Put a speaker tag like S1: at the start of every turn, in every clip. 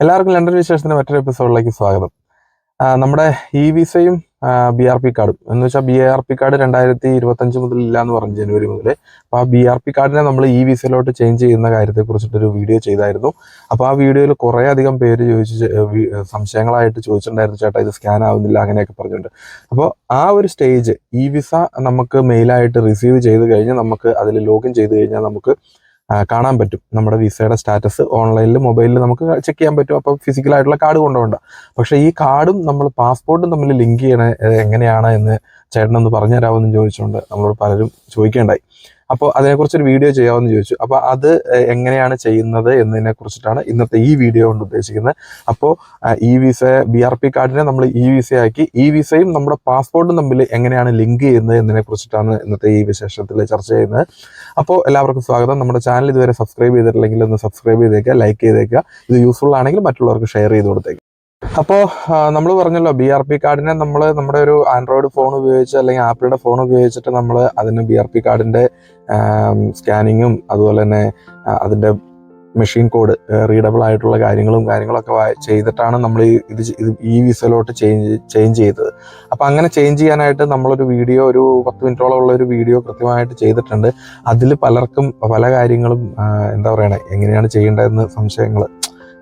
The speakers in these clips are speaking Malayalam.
S1: എല്ലാവർക്കും ലണ്ടൻ വിശേഷത്തിന്റെ മറ്റൊരു എപ്പിസോഡിലേക്ക് സ്വാഗതം. നമ്മുടെ ഇ വിസയും BRP കാർഡും എന്ന് വെച്ചാൽ BRP കാർഡ് 2025 മുതൽ ഇല്ല എന്ന് പറഞ്ഞു, ജനുവരി മുതൽ. അപ്പോൾ ആ BRP കാർഡിനെ നമ്മൾ ഇ വിസയിലോട്ട് ചേഞ്ച് ചെയ്യുന്ന കാര്യത്തെ കുറിച്ചിട്ടൊരു വീഡിയോ ചെയ്തായിരുന്നു. അപ്പോൾ ആ വീഡിയോയിൽ കുറേ അധികം പേര് സംശയങ്ങളായിട്ട് ചോദിച്ചിട്ടുണ്ടായിരുന്നു, ചേട്ടാ ഇത് സ്കാൻ ആവുന്നില്ല അങ്ങനെയൊക്കെ പറഞ്ഞിട്ടുണ്ട്. അപ്പോൾ ആ ഒരു സ്റ്റേജ് ഇ വിസ നമുക്ക് മെയിലായിട്ട് റിസീവ് ചെയ്ത് കഴിഞ്ഞാൽ നമുക്ക് അതിൽ ലോഗിൻ ചെയ്ത് കഴിഞ്ഞാൽ നമുക്ക് കാണാൻ പറ്റും നമ്മുടെ വിസയുടെ സ്റ്റാറ്റസ്. ഓൺലൈനിൽ മൊബൈലിൽ നമുക്ക് ചെക്ക് ചെയ്യാൻ പറ്റും. അപ്പോൾ ഫിസിക്കലായിട്ടുള്ള കാർഡ് കൊണ്ടുപോകണ്ട. പക്ഷേ ഈ കാർഡും നമ്മൾ പാസ്പോർട്ടും തമ്മിൽ ലിങ്ക് ചെയ്യണ എങ്ങനെയാണ് എന്ന് ചേട്ടനൊന്ന് പറഞ്ഞു തരാമെന്ന് ചോദിച്ചുകൊണ്ട് നമ്മളോട് പലരും ചോദിക്കേണ്ടായി. അപ്പോൾ അതിനെക്കുറിച്ചൊരു വീഡിയോ ചെയ്യാമെന്ന് ചോദിച്ചു. അപ്പോൾ അത് എങ്ങനെയാണ് ചെയ്യുന്നത് എന്നതിനെ കുറിച്ചിട്ടാണ് ഇന്നത്തെ ഈ വീഡിയോ കൊണ്ട് ഉദ്ദേശിക്കുന്നത്. അപ്പോൾ ഇ വിസ BRP കാർഡിനെ നമ്മൾ ഇ വിസയാക്കി, ഇ വിസയും നമ്മുടെ പാസ്പോർട്ടും തമ്മിൽ എങ്ങനെയാണ് ലിങ്ക് ചെയ്യുന്നത് എന്നതിനെ കുറിച്ചിട്ടാണ് ഇന്നത്തെ ഈ വിശേഷത്തിൽ ചർച്ച ചെയ്യുന്നത്. അപ്പോൾ എല്ലാവർക്കും സ്വാഗതം. നമ്മുടെ ചാനൽ ഇതുവരെ സബ്സ്ക്രൈബ് ചെയ്തിട്ടില്ലെങ്കിൽ ഒന്ന് സബ്സ്ക്രൈബ് ചെയ്തേക്കുക, ലൈക്ക് ചെയ്തേക്കുക. ഇത് യൂസ്ഫുൾ ആണെങ്കിൽ മറ്റുള്ളവർക്ക് ഷെയർ ചെയ്ത് കൊടുത്തേക്കുക. അപ്പോൾ നമ്മൾ പറഞ്ഞല്ലോ, BRP കാർഡിനെ നമ്മൾ നമ്മുടെ ഒരു ആൻഡ്രോയിഡ് ഫോൺ ഉപയോഗിച്ച് അല്ലെങ്കിൽ ആപ്പിളുടെ ഫോൺ ഉപയോഗിച്ചിട്ട് നമ്മൾ അതിന് BRP കാർഡിൻ്റെ സ്കാനിങ്ങും അതുപോലെ തന്നെ അതിൻ്റെ മെഷീൻ കോഡ് റീഡബിൾ ആയിട്ടുള്ള കാര്യങ്ങളൊക്കെ ചെയ്തിട്ടാണ് നമ്മൾ ഇത് ഈ വിസയിലോട്ട് ചേഞ്ച് ചെയ്തത്. അപ്പോൾ അങ്ങനെ ചേഞ്ച് ചെയ്യാനായിട്ട് നമ്മളൊരു വീഡിയോ, ഒരു 10 മിനിറ്റോളം ഉള്ള ഒരു വീഡിയോ കൃത്യമായിട്ട് ചെയ്തിട്ടുണ്ട്. അതിൽ പലർക്കും പല കാര്യങ്ങളും എന്താ പറയണേ, എങ്ങനെയാണ് ചെയ്യേണ്ടതെന്ന് സംശയങ്ങൾ.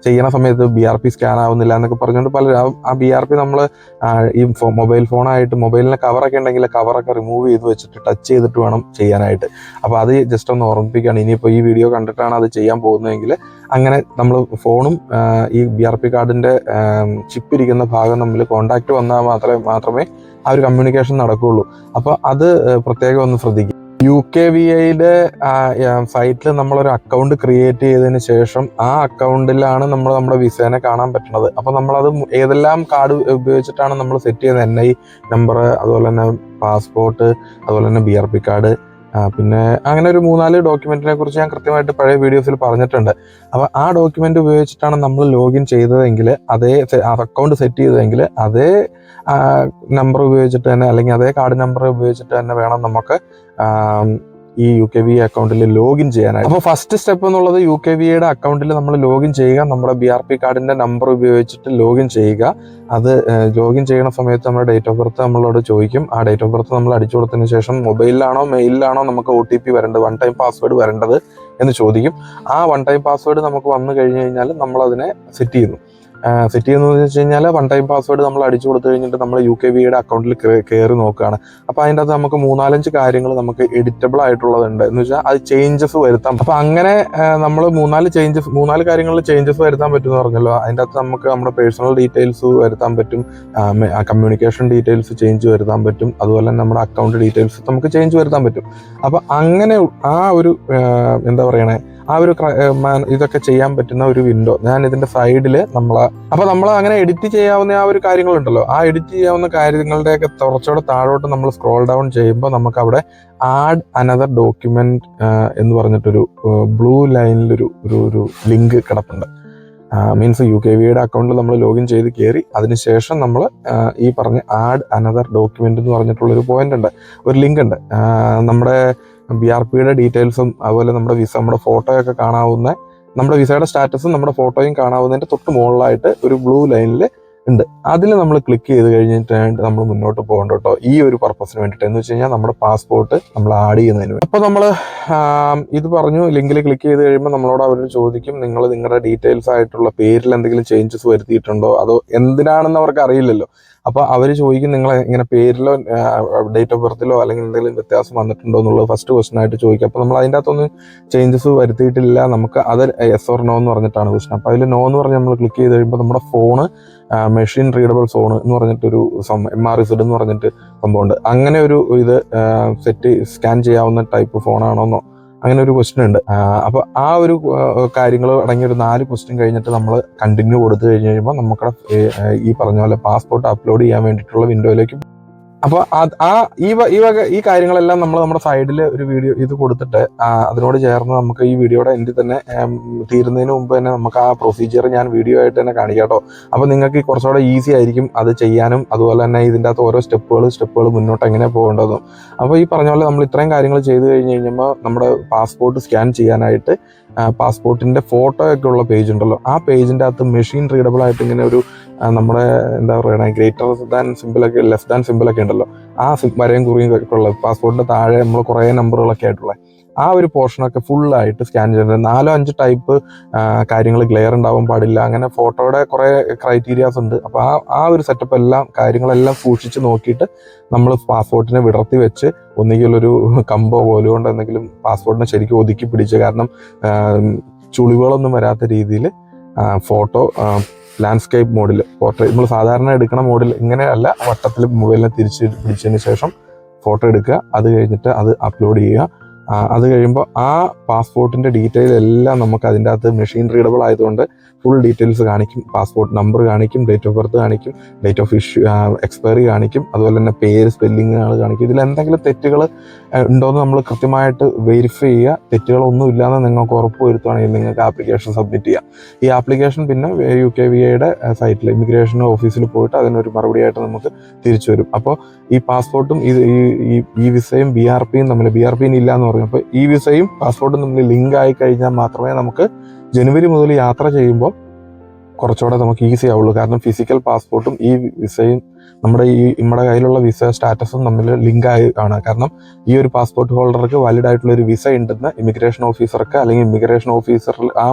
S1: ചെയ്യണ സമയത്ത് BRP സ്കാൻ ആവുന്നില്ല എന്നൊക്കെ പറഞ്ഞുകൊണ്ട് പലരും ആ BRP നമ്മൾ ഈ മൊബൈൽ ഫോണായിട്ട്, മൊബൈലിൻ്റെ കവറൊക്കെ ഉണ്ടെങ്കിൽ കവറൊക്കെ റിമൂവ് ചെയ്ത് വെച്ചിട്ട് ടച്ച് ചെയ്തിട്ട് വേണം ചെയ്യാനായിട്ട്. അപ്പോൾ അത് ജസ്റ്റ് ഒന്ന് ഓർമ്മിപ്പിക്കുകയാണ്. ഇനിയിപ്പോൾ ഈ വീഡിയോ കണ്ടിട്ടാണ് അത് ചെയ്യാൻ പോകുന്നതെങ്കിൽ അങ്ങനെ നമ്മൾ ഫോണും ഈ BRP കാർഡിൻ്റെ ചിപ്പ് ഇരിക്കുന്ന ഭാഗം തമ്മിൽ കോണ്ടാക്ട് വന്നാൽ മാത്രമേ ആ ഒരു കമ്മ്യൂണിക്കേഷൻ നടക്കുകയുള്ളൂ. അപ്പോൾ അത് പ്രത്യേകം ഒന്ന് ശ്രദ്ധിക്കുക. UKVIയുടെ സൈറ്റിൽ നമ്മളൊരു അക്കൗണ്ട് ക്രിയേറ്റ് ചെയ്തതിന് ശേഷം ആ അക്കൗണ്ടിലാണ് നമ്മൾ നമ്മുടെ വിസേനെ കാണാൻ പറ്റുന്നത്. അപ്പോൾ നമ്മളത് ഏതെല്ലാം കാർഡ് ഉപയോഗിച്ചിട്ടാണ് നമ്മൾ സെറ്റ് ചെയ്യുന്നത്, NI നമ്പർ, അതുപോലെ തന്നെ പാസ്പോർട്ട്, അതുപോലെ തന്നെ BRP കാർഡ്, പിന്നെ അങ്ങനെ ഒരു 3-4 ഡോക്യുമെന്റിനെ കുറിച്ച് ഞാൻ കൃത്യമായിട്ട് പഴയ വീഡിയോസിൽ പറഞ്ഞിട്ടുണ്ട്. അപ്പോൾ ആ ഡോക്യുമെന്റ് ഉപയോഗിച്ചിട്ടാണ് നമ്മൾ ലോഗിൻ ചെയ്തതെങ്കിൽ, അതേ അക്കൗണ്ട് സെറ്റ് ചെയ്തതെങ്കിൽ അതേ നമ്പർ ഉപയോഗിച്ചിട്ട് തന്നെ, അല്ലെങ്കിൽ അതേ കാർഡ് നമ്പർ ഉപയോഗിച്ചിട്ട് തന്നെ വേണം നമുക്ക് ഈ UKVI അക്കൗണ്ടിൽ ലോഗിൻ ചെയ്യാനായിട്ട്. അപ്പോൾ ഫസ്റ്റ് സ്റ്റെപ്പ് എന്നുള്ളത് UKVIയുടെ അക്കൗണ്ടിൽ നമ്മൾ ലോഗിൻ ചെയ്യുക, നമ്മുടെ BRP കാർഡിൻ്റെ നമ്പർ ഉപയോഗിച്ചിട്ട് ലോഗിൻ ചെയ്യുക. അത് ലോഗിൻ ചെയ്യുന്ന സമയത്ത് നമ്മുടെ ഡേറ്റ് ഓഫ് ബർത്ത് നമ്മളോട് ചോദിക്കും. ആ ഡേറ്റ് ഓഫ് ബർത്ത് നമ്മൾ അടിച്ചു കൊടുത്തതിന് ശേഷം മൊബൈലിലാണോ മെയിലിലാണോ നമുക്ക് OTP വരേണ്ടത്, 1 ടൈം പാസ്വേഡ് വരേണ്ടത് എന്ന് ചോദിക്കും. ആ 1 ടൈം പാസ്വേഡ് നമുക്ക് വന്നു കഴിഞ്ഞ് കഴിഞ്ഞാൽ നമ്മളതിനെ സെറ്റ് ചെയ്യുന്നു. സെറ്റ് ചെയ്യുന്നതെന്ന് വെച്ച് കഴിഞ്ഞാൽ 1 ടൈം പാസ്വേഡ് നമ്മൾ അടിച്ചു കൊടുത്തു കഴിഞ്ഞിട്ട് നമ്മൾ UKVIയുടെ അക്കൗണ്ടിൽ കയറി നോക്കുകയാണ്. അപ്പോൾ അതിൻ്റെ അകത്ത് നമുക്ക് 3-4 കാര്യങ്ങൾ നമുക്ക് എഡിറ്റബിൾ ആയിട്ടുള്ളതുണ്ട്. എന്ന് വെച്ചാൽ അത് ചേഞ്ചസ് വരുത്താം. അപ്പോൾ അങ്ങനെ നമ്മൾ 3-4 കാര്യങ്ങളിൽ ചേഞ്ചസ് വരുത്താൻ പറ്റും എന്ന് പറഞ്ഞല്ലോ. അതിൻ്റെ അകത്ത് നമുക്ക് നമ്മുടെ പേഴ്സണൽ ഡീറ്റെയിൽസ് വരുത്താൻ പറ്റും, കമ്മ്യൂണിക്കേഷൻ ഡീറ്റെയിൽസ് ചേഞ്ച് വരുത്താൻ പറ്റും, അതുപോലെ തന്നെ നമ്മുടെ അക്കൗണ്ട് ഡീറ്റെയിൽസ് നമുക്ക് ചേഞ്ച് വരുത്താൻ പറ്റും. അപ്പോൾ അങ്ങനെ ആ ഒരു എന്താ പറയണേ, ആ ഒരു ഇതൊക്കെ ചെയ്യാൻ പറ്റുന്ന ഒരു വിൻഡോ ഞാൻ ഇതിൻ്റെ സൈഡിൽ നമ്മൾ അങ്ങനെ എഡിറ്റ് ചെയ്യാവുന്ന ആ ഒരു കാര്യങ്ങളുണ്ടല്ലോ, ആ എഡിറ്റ് ചെയ്യാവുന്ന കാര്യങ്ങളുടെയൊക്കെ കുറച്ചുകൂടെ താഴോട്ട് നമ്മൾ സ്ക്രോൾ ഡൗൺ ചെയ്യുമ്പോൾ നമുക്ക് അവിടെ ആഡ് അനദർ ഡോക്യുമെന്റ് എന്ന് പറഞ്ഞിട്ടൊരു ബ്ലൂ ലൈനിലൊരു ഒരു ലിങ്ക് കിടപ്പുണ്ട്. മീൻസ് UKVIയുടെ അക്കൗണ്ടിൽ നമ്മൾ ലോഗിൻ ചെയ്ത് കയറി അതിനുശേഷം നമ്മൾ ഈ പറഞ്ഞ ആഡ് അനദർ ഡോക്യുമെന്റ് എന്ന് പറഞ്ഞിട്ടുള്ളൊരു പോയിന്റ് ഉണ്ട്, ഒരു ലിങ്ക് ഉണ്ട്. നമ്മുടെ BRPയുടെ ഡീറ്റെയിൽസും അതുപോലെ നമ്മുടെ വിസ, നമ്മുടെ ഫോട്ടോയൊക്കെ കാണാവുന്ന, നമ്മുടെ വിസയുടെ സ്റ്റാറ്റസും നമ്മുടെ ഫോട്ടോയും കാണാവുന്നതിൻ്റെ തൊട്ട് മുകളിലായിട്ട് ഒരു ബ്ലൂ ലൈനിൽ ഉണ്ട്. അതിൽ നമ്മൾ ക്ലിക്ക് ചെയ്ത് കഴിഞ്ഞിട്ടാണ് നമ്മൾ മുന്നോട്ട് പോകേണ്ട കേട്ടോ, ഈ ഒരു പർപ്പസിന് വേണ്ടിയിട്ട്. എന്ന് വെച്ച് കഴിഞ്ഞാൽ നമ്മുടെ പാസ്പോർട്ട് നമ്മൾ ആഡ് ചെയ്യുന്നതിന് വേണ്ടി. അപ്പോൾ നമ്മൾ ഇത് പറഞ്ഞു, ലിങ്കിൽ ക്ലിക്ക് ചെയ്ത് കഴിയുമ്പോൾ നമ്മളോട് അവർ ചോദിക്കും, നിങ്ങൾ നിങ്ങളുടെ ഡീറ്റെയിൽസ് ആയിട്ടുള്ള പേരിൽ എന്തെങ്കിലും ചേഞ്ചസ് വരുത്തിയിട്ടുണ്ടോ, അതോ എന്തിനാണെന്ന് അവർക്ക് അറിയില്ലല്ലോ. അപ്പോൾ അവർ ചോദിക്കും, നിങ്ങൾ ഇങ്ങനെ പേരിലോ ഡേറ്റ് ഓഫ് ബർത്തിലോ അല്ലെങ്കിൽ എന്തെങ്കിലും വ്യത്യാസം വന്നിട്ടുണ്ടോ എന്നുള്ളത് ഫസ്റ്റ് ക്വസ്റ്റൻ ആയിട്ട് ചോദിക്കും. അപ്പോൾ നമ്മൾ അതിൻ്റെ അകത്തൊന്നും ചേഞ്ചസ് വരുത്തിയിട്ടില്ല, നമുക്ക് അത് യെസ് ഓർ നോ എന്ന് പറഞ്ഞിട്ടാണ് ക്വസ്റ്റൻ. അപ്പോൾ അതിൽ നോ എന്ന് പറഞ്ഞ് നമ്മൾ ക്ലിക്ക് ചെയ്ത് കഴിയുമ്പോൾ നമ്മുടെ ഫോണ് മെഷീൻ റീഡബിൾ ഫോൺ എന്ന് പറഞ്ഞിട്ടൊരു MRZ എന്ന് പറഞ്ഞിട്ട് സംഭവമുണ്ട്. അങ്ങനെ ഒരു ഇത് സ്കാൻ ചെയ്യാവുന്ന ടൈപ്പ് ഫോണാണോന്നോ അങ്ങനെ ഒരു ക്വസ്റ്റ്യൻ ഉണ്ട്. അപ്പോൾ ആ ഒരു കാര്യങ്ങൾ അടങ്ങിയ ഒരു 4 ക്വസ്റ്റ്യൻ കഴിഞ്ഞിട്ട് നമ്മൾ കണ്ടിന്യൂ കൊടുത്തു കഴിഞ്ഞ് കഴിയുമ്പോൾ നമുക്ക് ഈ പറഞ്ഞ പോലെ പാസ്പോർട്ട് അപ്ലോഡ് ചെയ്യാൻ വേണ്ടിയിട്ടുള്ള വിൻഡോയിലേക്ക്. അപ്പോൾ ഈ കാര്യങ്ങളെല്ലാം നമ്മൾ നമ്മുടെ സൈഡിൽ ഒരു വീഡിയോ ഇത് കൊടുത്തിട്ട് അതിനോട് ചേർന്ന് നമുക്ക് ഈ വീഡിയോയുടെ എൻഡിൽ തന്നെ തീരുന്നതിന് മുമ്പ് തന്നെ നമുക്ക് ആ പ്രൊസീജിയർ ഞാൻ വീഡിയോ ആയിട്ട് തന്നെ കാണിക്കാം കേട്ടോ. അപ്പോൾ നിങ്ങൾക്ക് കുറച്ചുകൂടെ ഈസി ആയിരിക്കും അത് ചെയ്യാനും, അതുപോലെ തന്നെ ഇതിൻ്റെ അകത്ത് ഓരോ സ്റ്റെപ്പുകൾ മുന്നോട്ട് എങ്ങനെ പോകേണ്ടതും. അപ്പോൾ ഈ പറഞ്ഞ പോലെ നമ്മൾ ഇത്രയും കാര്യങ്ങൾ ചെയ്ത് കഴിഞ്ഞ് കഴിയുമ്പോൾ നമ്മുടെ പാസ്പോർട്ട് സ്കാൻ ചെയ്യാനായിട്ട് പാസ്പോർട്ടിൻ്റെ ഫോട്ടോ ഒക്കെ ഉള്ള പേജ് ഉണ്ടല്ലോ, ആ പേജിൻ്റെ അകത്ത് മെഷീൻ റീഡബിൾ ആയിട്ട് ഇങ്ങനെ ഒരു നമ്മുടെ എന്താ പറയുക ഗ്രേറ്റർ ദാൻ സിമ്പിളൊക്കെ ലെസ് ദാൻ സിമ്പിളൊക്കെ ഉണ്ടല്ലോ, ആ വരയും കുറിയും ഒക്കെ ഉള്ളത് പാസ്പോർട്ടിൻ്റെ താഴെ നമ്മൾ കുറേ നമ്പറുകളൊക്കെ ആയിട്ടുള്ള ആ ഒരു പോർഷനൊക്കെ ഫുള്ളായിട്ട് സ്കാൻ ചെയ്തിട്ടുണ്ട്. 4-5 ടൈപ്പ് കാര്യങ്ങൾ ക്ലിയർ ഉണ്ടാവാൻ പാടില്ല, അങ്ങനെ ഫോട്ടോയുടെ കുറേ ക്രൈറ്റീരിയാസ് ഉണ്ട്. അപ്പോൾ ആ ഒരു സെറ്റപ്പ് എല്ലാം കാര്യങ്ങളെല്ലാം സൂക്ഷിച്ച് നോക്കിയിട്ട് നമ്മൾ പാസ്പോർട്ടിനെ വിടർത്തി വെച്ച് ഒന്നുകിൽ ഒരു കമ്പോ പോലും കൊണ്ട് എന്തെങ്കിലും പാസ്പോർട്ടിനെ ശരിക്കും ഒതുക്കി പിടിച്ച്, കാരണം ചുളിവുകളൊന്നും വരാത്ത രീതിയിൽ ഫോട്ടോ ലാൻഡ്സ്കേപ്പ് മോഡിൽ പോർട്രേറ്റ് നമ്മൾ സാധാരണ എടുക്കുന്ന മോഡിൽ ഇങ്ങനെയല്ല, വട്ടത്തിൽ മൊബൈലിനെ തിരിച്ച് പിടിച്ചതിന് ശേഷം ഫോട്ടോ എടുക്കുക, അത് കഴിഞ്ഞിട്ട് അത് അപ്ലോഡ് ചെയ്യുക. അത് കഴിയുമ്പോൾ ആ പാസ്പോർട്ടിൻ്റെ ഡീറ്റെയിൽ എല്ലാം നമുക്ക് അതിൻ്റെ അകത്ത് മെഷീൻ റീഡബിൾ ആയതുകൊണ്ട് ഫുൾ ഡീറ്റെയിൽസ് കാണിക്കും. പാസ്പോർട്ട് നമ്പർ കാണിക്കും, ഡേറ്റ് ഓഫ് ബർത്ത് കാണിക്കും, ഡേറ്റ് ഓഫ് ഇഷ്യൂ എക്സ്പയറി കാണിക്കും, അതുപോലെ തന്നെ പേര് സ്പെല്ലിങ്ങുകൾ കാണിക്കും. ഇതിൽ എന്തെങ്കിലും തെറ്റുകൾ ഉണ്ടോയെന്ന് നമ്മൾ കൃത്യമായിട്ട് വെരിഫൈ ചെയ്യുക. തെറ്റുകളൊന്നും ഇല്ലാന്ന് നിങ്ങൾക്ക് ഉറപ്പ് വരുത്തുകയാണെങ്കിൽ നിങ്ങൾക്ക് ആപ്ലിക്കേഷൻ സബ്മിറ്റ് ചെയ്യാം. ഈ ആപ്ലിക്കേഷൻ പിന്നെ UKVAയുടെ സൈറ്റിൽ ഇമിഗ്രേഷൻ ഓഫീസിൽ പോയിട്ട് അതിനൊരു മറുപടിയായിട്ട് നമുക്ക് തിരിച്ചു വരും. അപ്പോൾ ഈ പാസ്പോർട്ടും ഈ വിസയും BRPയും തമ്മിൽ, BRP ഇല്ല എന്ന് പറയും, അപ്പോൾ ഈ വിസയും പാസ്പോർട്ടും തമ്മിൽ ലിങ്ക് ആയി കഴിഞ്ഞാൽ മാത്രമേ നമുക്ക് ജനുവരി മുതൽ യാത്ര ചെയ്യുമ്പോൾ കുറച്ചുകൂടെ നമുക്ക് ഈസി ആവുള്ളൂ. കാരണം ഫിസിക്കൽ പാസ്പോർട്ടും ഈ വിസയും നമ്മുടെ കയ്യിലുള്ള വിസ സ്റ്റാറ്റസും തമ്മിൽ ലിങ്ക് ആയി കാണുക. കാരണം ഈ ഒരു പാസ്പോർട്ട് ഹോൾഡർക്ക് വാലിഡ് ആയിട്ടുള്ള ഒരു വിസ ഉണ്ടെന്ന് ഇമിഗ്രേഷൻ ഓഫീസർക്ക് അല്ലെങ്കിൽ ഇമിഗ്രേഷൻ ഓഫീസറിൽ ആ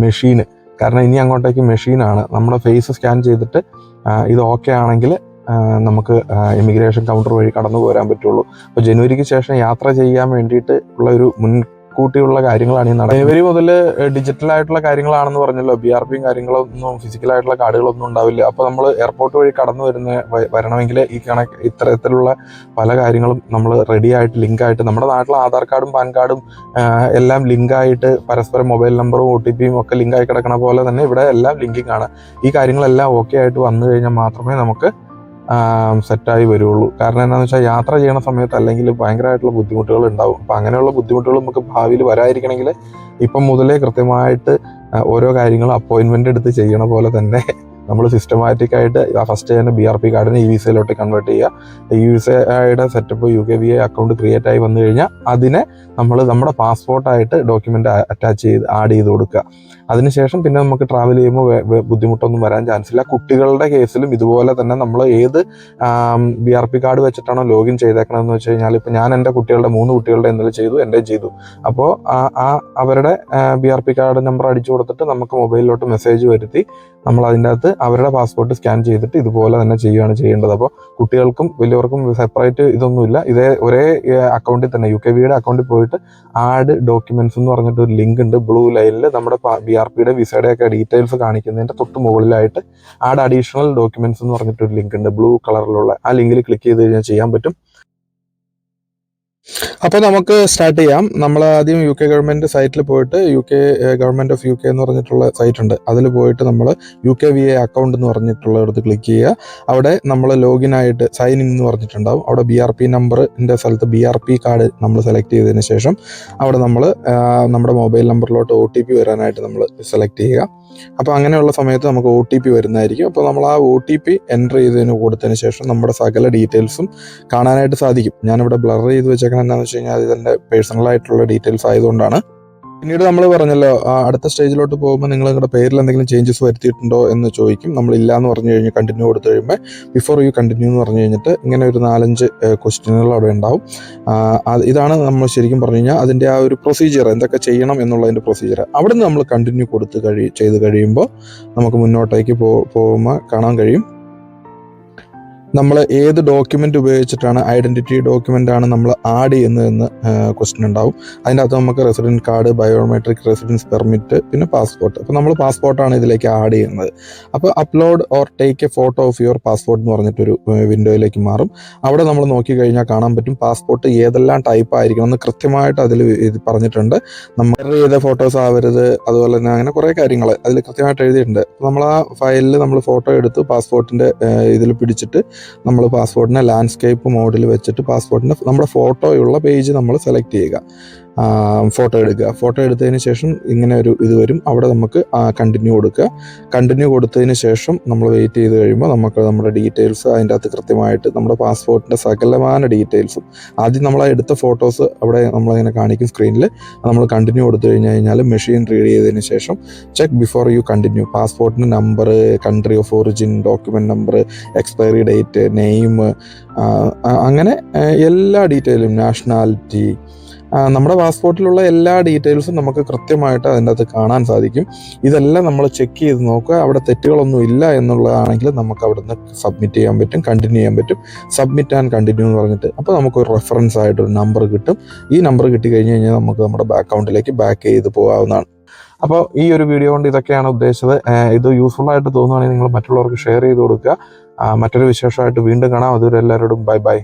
S1: മെഷീന്, കാരണം ഇനി അങ്ങോട്ടേക്ക് മെഷീനാണ്, നമ്മുടെ ഫേസ് സ്കാൻ ചെയ്തിട്ട് ഇത് ഓക്കെ ആണെങ്കിൽ നമുക്ക് ഇമിഗ്രേഷൻ കൗണ്ടർ വഴി കടന്നു പോരാൻ പറ്റുള്ളൂ. അപ്പോൾ ജനുവരിക്ക് ശേഷം യാത്ര ചെയ്യാൻ വേണ്ടിയിട്ട് ഉള്ള ഒരു മുൻകൂട്ടിയുള്ള കാര്യങ്ങളാണ് ഈ നടക്കുന്നത്. ജനുവരി മുതൽ ഡിജിറ്റലായിട്ടുള്ള കാര്യങ്ങളാണെന്ന് പറഞ്ഞല്ലോ, BRPയും കാര്യങ്ങളൊന്നും ഫിസിക്കലായിട്ടുള്ള കാർഡുകളൊന്നും ഉണ്ടാവില്ല. അപ്പോൾ നമ്മൾ എയർപോർട്ട് വഴി കടന്നു വരണമെങ്കിൽ ഇത്തരത്തിലുള്ള പല കാര്യങ്ങളും നമ്മൾ റെഡി ആയിട്ട് ലിങ്കായിട്ട്, നമ്മുടെ നാട്ടിലെ ആധാർ കാർഡും പാൻ കാർഡും എല്ലാം ലിങ്കായിട്ട് പരസ്പരം മൊബൈൽ നമ്പറും OTPയും ഒക്കെ ലിങ്കായി കിടക്കണ പോലെ തന്നെ ഇവിടെ എല്ലാം ലിങ്കിങ് ആണ്. ഈ കാര്യങ്ങളെല്ലാം ഓക്കെ ആയിട്ട് വന്നു കഴിഞ്ഞാൽ മാത്രമേ നമുക്ക് സെറ്റായി വരുള്ളൂ. കാരണം എന്താണെന്ന് വെച്ചാൽ യാത്ര ചെയ്യണ സമയത്ത് അല്ലെങ്കിൽ ഭയങ്കരമായിട്ടുള്ള ബുദ്ധിമുട്ടുകൾ ഉണ്ടാവും. അപ്പം അങ്ങനെയുള്ള ബുദ്ധിമുട്ടുകൾ നമുക്ക് ഭാവിയിൽ വരാതിരിക്കണമെങ്കിൽ ഇപ്പം മുതലേ കൃത്യമായിട്ട് ഓരോ കാര്യങ്ങളും അപ്പോയിൻമെൻ്റ് എടുത്ത് ചെയ്യണ പോലെ തന്നെ നമ്മൾ സിസ്റ്റമാറ്റിക് ആയിട്ട് ഫസ്റ്റ് തന്നെ BRP കാർഡിനെ ഈ വിസയിലോട്ട് കൺവേർട്ട് ചെയ്യുക. ഈ വിസയുടെ സെറ്റപ്പ് UKVA അക്കൗണ്ട് ക്രിയേറ്റ് ആയി വന്നു കഴിഞ്ഞാൽ അതിനെ നമ്മൾ നമ്മുടെ പാസ്പോർട്ടായിട്ട് ഡോക്യുമെൻ്റ് അറ്റാച്ച് ചെയ്ത് ആഡ് ചെയ്ത് കൊടുക്കുക. അതിനുശേഷം പിന്നെ നമുക്ക് ട്രാവൽ ചെയ്യുമ്പോൾ ബുദ്ധിമുട്ടൊന്നും വരാൻ ചാൻസ് ഇല്ല. കുട്ടികളുടെ കേസിലും ഇതുപോലെ തന്നെ നമ്മൾ ഏത് BRP കാർഡ് വെച്ചിട്ടാണോ ലോഗിൻ ചെയ്തേക്കണമെന്ന് വെച്ച് കഴിഞ്ഞാൽ, ഇപ്പോൾ ഞാൻ എൻ്റെ കുട്ടികളുടെ 3 കുട്ടികളുടെ എന്തെങ്കിലും ചെയ്തു, എൻ്റെ ചെയ്തു, അപ്പോൾ അവരുടെ BRP കാർഡ് നമ്പർ അടിച്ചു കൊടുത്തിട്ട് നമുക്ക് മൊബൈലിലോട്ട് മെസ്സേജ് വരുത്തി നമ്മൾ അതിൻ്റെ അകത്ത് അവരുടെ പാസ്പോർട്ട് സ്കാൻ ചെയ്തിട്ട് ഇതുപോലെ തന്നെ ചെയ്യുകയാണ് ചെയ്യേണ്ടത്. അപ്പോൾ കുട്ടികൾക്കും വലിയവർക്കും സെപ്പറേറ്റ് ഇതൊന്നുമില്ല, ഒരേ അക്കൗണ്ടിൽ തന്നെ UKVAയുടെ അക്കൗണ്ടിൽ പോയിട്ട് ആഡ് ഡോക്യുമെന്റ്സ് എന്ന് പറഞ്ഞിട്ട് ഒരു ലിങ്ക് ഉണ്ട്. ബ്ലൂ ലൈനിൽ നമ്മുടെ BRPയുടെ വിസയുടെ ഒക്കെ ഡീറ്റെയിൽസ് കാണിക്കുന്നതിൻ്റെ തൊട്ട് മുകളിലായിട്ട് ആഡ് അഡീഷണൽ ഡോക്യുമെന്റ്സ് എന്ന് പറഞ്ഞിട്ടൊരു ലിങ്ക് ഉണ്ട്, ബ്ലൂ കളറിലുള്ള. ആ ലിങ്കിൽ ക്ലിക്ക് ചെയ്ത് കഴിഞ്ഞാൽ ചെയ്യാൻ പറ്റും. അപ്പോൾ നമുക്ക് സ്റ്റാർട്ട് ചെയ്യാം. നമ്മൾ ആദ്യം UK ഗവൺമെൻറ് സൈറ്റിൽ പോയിട്ട് ഗവൺമെൻറ് ഓഫ് UK എന്ന് പറഞ്ഞിട്ടുള്ള സൈറ്റ് ഉണ്ട്, അതിൽ പോയിട്ട് നമ്മൾ UKVA അക്കൗണ്ട് എന്ന് പറഞ്ഞിട്ടുള്ളിടത്ത് ക്ലിക്ക് ചെയ്യുക. അവിടെ നമ്മൾ ലോഗിൻ ആയിട്ട് സൈൻ ഇൻ എന്ന് പറഞ്ഞിട്ടുണ്ടാവും. അവിടെ BRP നമ്പറിൻ്റെ സ്ഥലത്ത് BRP കാർഡ് നമ്മൾ സെലക്ട് ചെയ്തതിന് ശേഷം അവിടെ നമ്മൾ നമ്മുടെ മൊബൈൽ നമ്പറിലോട്ട് OTP വരാനായിട്ട് നമ്മൾ സെലക്ട് ചെയ്യുക. അപ്പോൾ അങ്ങനെയുള്ള സമയത്ത് നമുക്ക് OTP വരുന്നതായിരിക്കും. അപ്പോൾ നമ്മൾ ആ OTP എൻ്റർ ചെയ്തതിന് കൊടുത്തതിന് ശേഷം നമ്മുടെ സകല ഡീറ്റെയിൽസും കാണാനായിട്ട് സാധിക്കും. ഞാനിവിടെ ബ്ലർ ചെയ്ത് വെച്ചേക്കണം എന്താണെന്ന് വെച്ച് കഴിഞ്ഞാൽ അത് എൻ്റെ പേഴ്സണലായിട്ടുള്ള ഡീറ്റെയിൽസ് ആയതുകൊണ്ടാണ്. പിന്നീട് നമ്മൾ പറഞ്ഞല്ലോ അടുത്ത സ്റ്റേജിലോട്ട് പോകുമ്പോൾ നിങ്ങൾ നിങ്ങളുടെ പേരിൽ എന്തെങ്കിലും ചേഞ്ചസ് വരുത്തിയിട്ടുണ്ടോ എന്ന് ചോദിക്കും. നമ്മളില്ല എന്ന് പറഞ്ഞു കഴിഞ്ഞാൽ കണ്ടിന്യൂ കൊടുത്തു കഴിയുമ്പോൾ ബിഫോർ യു കണ്ടിന്യൂ എന്ന് പറഞ്ഞു കഴിഞ്ഞിട്ട് ഇങ്ങനെ ഒരു 4-5 ക്വസ്റ്റ്യനുകൾ അവിടെ ഉണ്ടാവും. ഇതാണ് നമ്മൾ ശരിക്കും പറഞ്ഞു കഴിഞ്ഞാൽ അതിൻ്റെ ആ ഒരു പ്രൊസീജിയർ, എന്തൊക്കെ ചെയ്യണം എന്നുള്ളതിൻ്റെ പ്രൊസീജിയർ. അവിടെ നിന്ന് നമ്മൾ കണ്ടിന്യൂ ചെയ്ത് കഴിയുമ്പോൾ നമുക്ക് മുന്നോട്ടേക്ക് പോകുമ്പോൾ കാണാൻ കഴിയും നമ്മൾ ഏത് ഡോക്യുമെൻ്റ് ഉപയോഗിച്ചിട്ടാണ്, ഐഡൻറ്റിറ്റി ഡോക്യുമെൻ്റാണ് നമ്മൾ ആഡ് ചെയ്യുന്നതെന്ന് ക്വസ്റ്റ്യൻ ഉണ്ടാവും. അതിൻ്റെ അകത്ത് നമുക്ക് resident card, biometric residence permit, പിന്നെ പാസ്പോർട്ട്. അപ്പോൾ നമ്മൾ പാസ്പോർട്ടാണ് ഇതിലേക്ക് ആഡ് ചെയ്യുന്നത്. അപ്പോൾ upload or take a photo of your passport എന്ന് പറഞ്ഞിട്ടൊരു വിൻഡോയിലേക്ക് മാറും. അവിടെ നമ്മൾ നോക്കിക്കഴിഞ്ഞാൽ കാണാൻ പറ്റും പാസ്പോർട്ട് ഏതെല്ലാം ടൈപ്പ് ആയിരിക്കണം എന്ന് കൃത്യമായിട്ട് അതിൽ ഇത് പറഞ്ഞിട്ടുണ്ട്. നമ്മൾ ചെയ്ത ഫോട്ടോസ് ആവരുത്, അതുപോലെ തന്നെ അങ്ങനെ കുറേ കാര്യങ്ങൾ അതിൽ കൃത്യമായിട്ട് എഴുതിയിട്ടുണ്ട്. അപ്പോൾ നമ്മൾ ആ ഫയലിൽ നമ്മൾ ഫോട്ടോ എടുത്ത് പാസ്പോർട്ടിൻ്റെ ഇതിൽ പിടിച്ചിട്ട് നമ്മൾ പാസ്പോർട്ടിനെ ലാൻഡ്സ്കേപ്പ് മോഡിൽ വെച്ചിട്ട് പാസ്പോർട്ടിൻ്റെ നമ്മുടെ ഫോട്ടോയുള്ള പേജ് നമ്മൾ സെലക്ട് ചെയ്യുക. ഫോട്ടോ എടുക്കുക. ഫോട്ടോ എടുത്തതിന് ശേഷം ഇങ്ങനെ ഒരു ഇത് വരും. അവിടെ നമുക്ക് കണ്ടിന്യൂ കൊടുക്കുക. കണ്ടിന്യൂ കൊടുത്തതിന് ശേഷം നമ്മൾ വെയിറ്റ് ചെയ്ത് കഴിയുമ്പോൾ നമുക്ക് നമ്മുടെ ഡീറ്റെയിൽസ് അതിൻ്റെ അകത്ത് കൃത്യമായിട്ട് നമ്മുടെ പാസ്പോർട്ടിൻ്റെ സകലമാന ഡീറ്റെയിൽസും ആദ്യം നമ്മൾ എടുത്ത ഫോട്ടോസ് അവിടെ നമ്മളിങ്ങനെ കാണിക്കും സ്ക്രീനിൽ. നമ്മൾ കണ്ടിന്യൂ കൊടുത്തു കഴിഞ്ഞാൽ മെഷീൻ റീഡ് ചെയ്തതിന് ശേഷം ചെക്ക് ബിഫോർ യു കണ്ടിന്യൂ, പാസ്പോർട്ടിൻ്റെ number, country of origin, document number, expiry date, name, അങ്ങനെ എല്ലാ ഡീറ്റെയിലും, നാഷണാലിറ്റി, നമ്മുടെ പാസ്പോർട്ടിലുള്ള എല്ലാ ഡീറ്റെയിൽസും നമുക്ക് കൃത്യമായിട്ട് അതിൻ്റെ അകത്ത് കാണാൻ സാധിക്കും. ഇതെല്ലാം നമ്മൾ ചെക്ക് ചെയ്ത് നോക്കുക. അവിടെ തെറ്റുകളൊന്നും ഇല്ല എന്നുള്ളതാണെങ്കിൽ നമുക്ക് അവിടെ നിന്ന് സബ്മിറ്റ് ചെയ്യാൻ പറ്റും, കണ്ടിന്യൂ ചെയ്യാൻ പറ്റും. സബ്മിറ്റ് ആൻഡ് കണ്ടിന്യൂ എന്ന് പറഞ്ഞിട്ട് അപ്പോൾ നമുക്കൊരു റെഫറൻസ് ആയിട്ടൊരു നമ്പർ കിട്ടും. ഈ നമ്പർ കിട്ടിക്കഴിഞ്ഞ് കഴിഞ്ഞാൽ നമുക്ക് നമ്മുടെ അക്കൗണ്ടിലേക്ക് ബാക്ക് ചെയ്ത് പോകാവുന്നതാണ്. അപ്പോൾ ഈ ഒരു വീഡിയോ കൊണ്ട് ഇതൊക്കെയാണ് ഉദ്ദേശിച്ചത്. ഇത് യൂസ്ഫുൾ ആയിട്ട് തോന്നുകയാണെങ്കിൽ നിങ്ങൾ മറ്റുള്ളവർക്ക് ഷെയർ ചെയ്ത് കൊടുക്കുക. മറ്റൊരു വിശേഷമായിട്ട് വീണ്ടും കാണാം. അതുവരെ എല്ലാവരോടും ബൈ ബൈ.